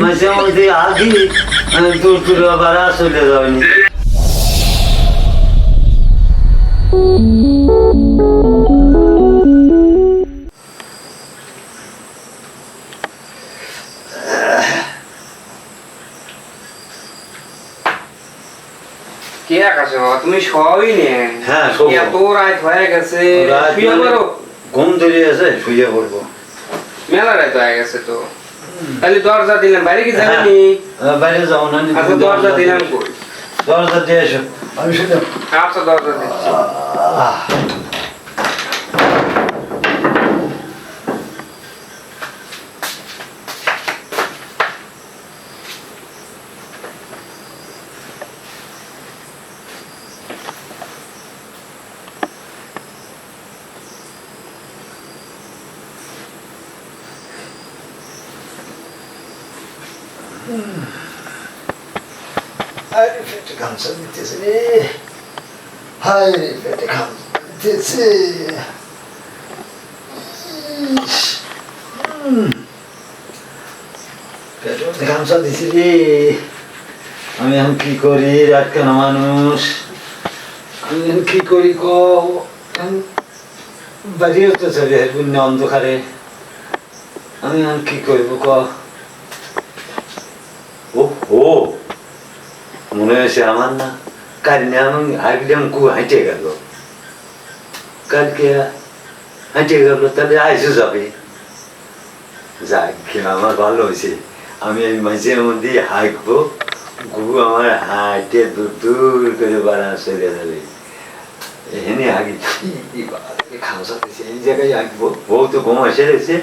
মাঝে মধ্যে আগে দূর দূর আবার চলে যায়নি। কে আকাশে বাবা তুমি সবই নেন? হ্যাঁ, শোবো। এত রাত হয়ে গেছে, রাত শুয়ে মানে পড়ো। ঘুম ধরে আছে, শুয়ে পড়বো। মেলা রাত হয়ে গেছে তো, তাহলে দরজা দিলাম, বাইরে কি যাবেনি? বাইরে যাও না, আচ্ছা দরজা দিলাম কই? দরজা দিয়ে এসো, আমি শুনে আচ্ছা দরজা দিচ্ছি। আরে পেটে ঘামছা দিতেছে রে, হায় রে পেটে ঘামছা দিতেছে। পেটে ঘামছা দিছি রে, আমি এখন কি করি? রাত কেন মানুষ, আমি এখন কি করি কও? বাড়ি হতে চলে শূন্য অন্ধকারে, আমি এখন কি করবো ক? ও ও মনে হয়েছে আমার না, কাল আমি একদম হাঁটে গেল, কালকে হাঁটে গেল, তাহলে আইসো যাবে। যাক আমার ভালো হয়েছে, আমি এই মাঝের মধ্যে হাঁকবো, গু আমার হাঁটে দূর দূর করে বাড়া চলে যাবে। এখানে আগে খাওয়া এই জায়গায় হাঁকবো, বউ তো ঘুম এসে গেছে,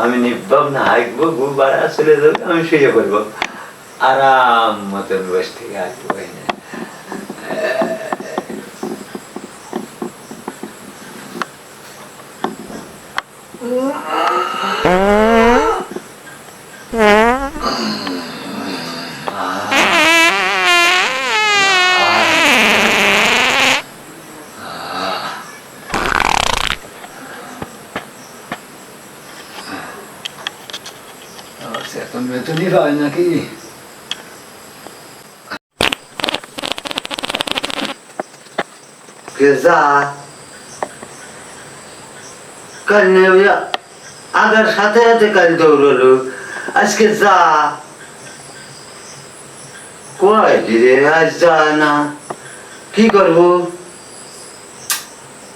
আমি নিব্বাব না হাঁকবো, গু বাড়া চলে যাবে, আমি শুয়ে পড়বো আরাম মতন বস থেকে হাঁকবো। এখন বেতনই পায় নাকি? আগার সাথে সাথে কাল দৌড়লো, আজকে যা কয় রে, আজ যা না, কি করবো?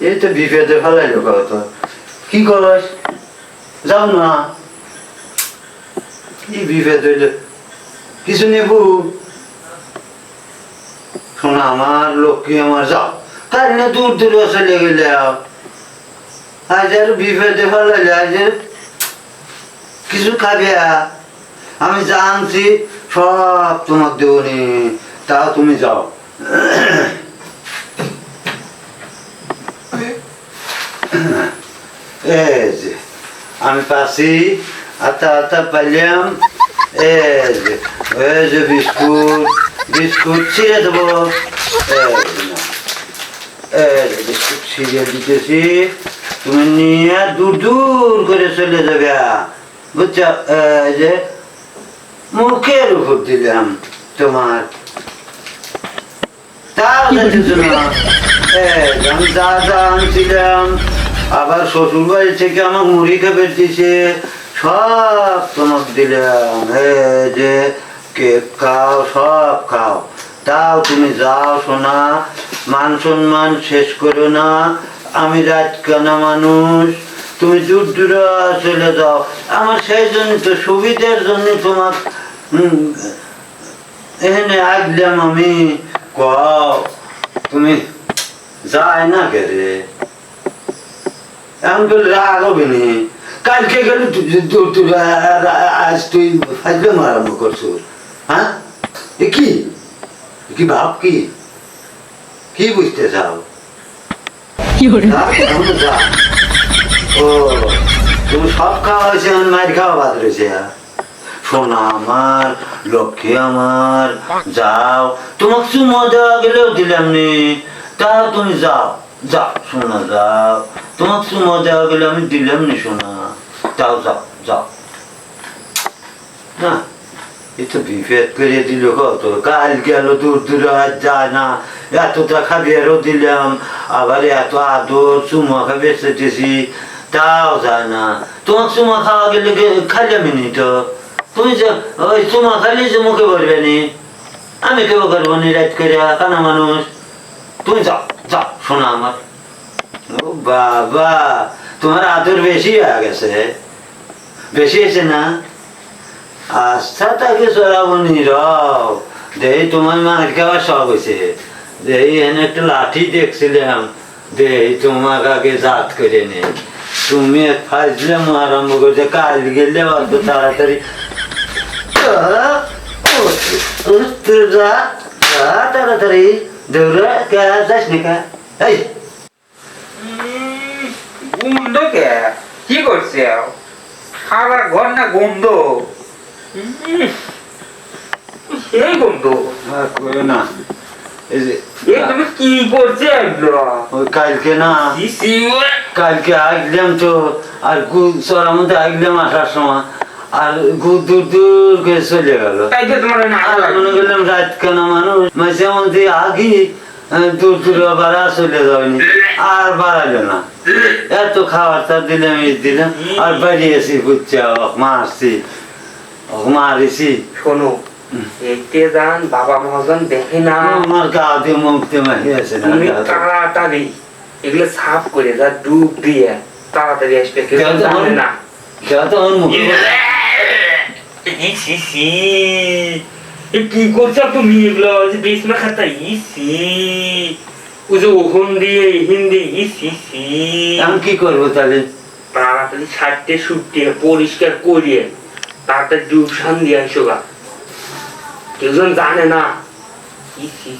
এই তো বিপদে ফেলাইলো কত, কি করস? যাও না, কি বিপদ হইল, কিছু নেবো? শোনা আমার লক্ষ্মী আমার, যাও কাল না দূর দূর চলে গেলে, আজ আর বিপদে ফেলাইলে, আজ কিছু খাবে? আমি জানছি সব তোমাকে দেবনি, তাও তুমি যাও। এই যে আমি পাচ্ছি, আতা আতা পাইলাম, এই যে বিস্কুট, বিস্কুট ছিঁড়ে দেবো, বিস্কুট ছিঁড়ে দিতেছি, তুমি নিয়ে দূর দূর করে চলে যাবে, বুঝছো? এই যে মুখের উপর দিলাম তোমার, তাও যাচ্ছে না। আমি যা যা আনছিলাম, আবার শ্বশুর বাড়ি থেকে আমার মুড়ি খেপে দিছে, সব তোমাকে দিলাম। এই যে কেক খাও, সব খাও, তাও তুমি যাও শোনা, মান সম্মান শেষ করো না, আমি রাজকানা মানুষ, তুমি দূর দূর চলে যাও। আমার সেই জন্য তো সুবিধার জন্য তোমার এখানে আসলাম আমি, কও তুমি যায় না কে রে? এখন তো রাগ হবে নি, কালকে গেলে আজ তুই ফাইজলাম আরম্ভ করছো, হ্যাঁ? এ কি কি ভাব, কি কি বুঝতে চাও? ও তুমি সব খাওয়া হয়েছে, মায়ের খাওয়া বাদ রয়েছে। শোনা আমার লক্ষ্মী আমার, যাও, তোমাকে চুমো দেওয়া গেলেও দিলাম নি, তাও তুমি যাও, যাও শোনা যাও, তোমাকে চুমো দেওয়া গেলে আমি দিলাম নি শোনা, তাও যাও যাও। না এই তো বিপদ করে দিল কত, কাল গেল দূর দূর আর যায় না, এতটা খাবিয়ারও দিলাম, আবার এত আদর চুমা খাবে চেটেছি, তাও যায় না। তোমার চুমা খাওয়া গেলে খাইলামই নি তো, তুমি যে ওই চুমা খাইলে যে মুখে বলবে নি, আমি কেউ করবো নি রাত করে কানা মানুষ। তুমি যাও যাও শোনা আমার। ও বাবা, তোমার আদর বেশি হয়ে গেছে, বেশি হয়েছে না? আচ্ছা তাকে চড়াবো নি রাও, দেই তোমার মার খাওয়া সব হয়েছে, দেই এখানে একটা লাঠি দেখছিলাম, দেই তোমার আগে জাত করে নে, তুমি ফাইজলে আরম্ভ করছে, কাল গেলে অত তাড়াতাড়ি তাড়াতাড়ি দৌড়া কে যাস নি কা? এই গন্ধ কে কি করছে খাবার ঘর না গন্ধ সেই গন্ধ আর কইও না, এই যে এ তুমি কি করছে এগুলো ওই কালকে না, কালকে আসলাম তো, আর চড়ার মধ্যে আসলাম আসার সময়, আর দূর দূর করে চলে গেল। তাই তো তোমার না আর মনে করলাম রাত কেন মানুষ মাঝে মধ্যে আগি দূর দূর বাড়া চলে যায়নি, আর বাড়ালো না, এত খাবার তার দিলাম দিলাম, আর বাড়িয়েছি বুঝছে মারছি মারিছি। শোনো দেখতে যান, বাবা মহাজন দেখে না, আমার গা দিয়ে মুখতে মারিয়েছে না, তুমি তাড়াতাড়ি এগুলো সাফ করে যা ডুব দিয়ে তাড়াতাড়ি আসবে, কেউ কেউ তো জানে আমার- না। কেউ তো আমার মুখে ইসি এ কি করছো তুমি এগুলো যে বেসমা খাতা ইসি ও যে ওখান দিয়ে হিন্দি ইসি আমি কি করবো তাহলে? তাড়াতাড়ি ছাড়তে শুটতে পরিষ্কার করিয়ে তাড়াতাড়ি ডিউশন দিয়ে আসো গা, কেউ যেন জানে না। ইসি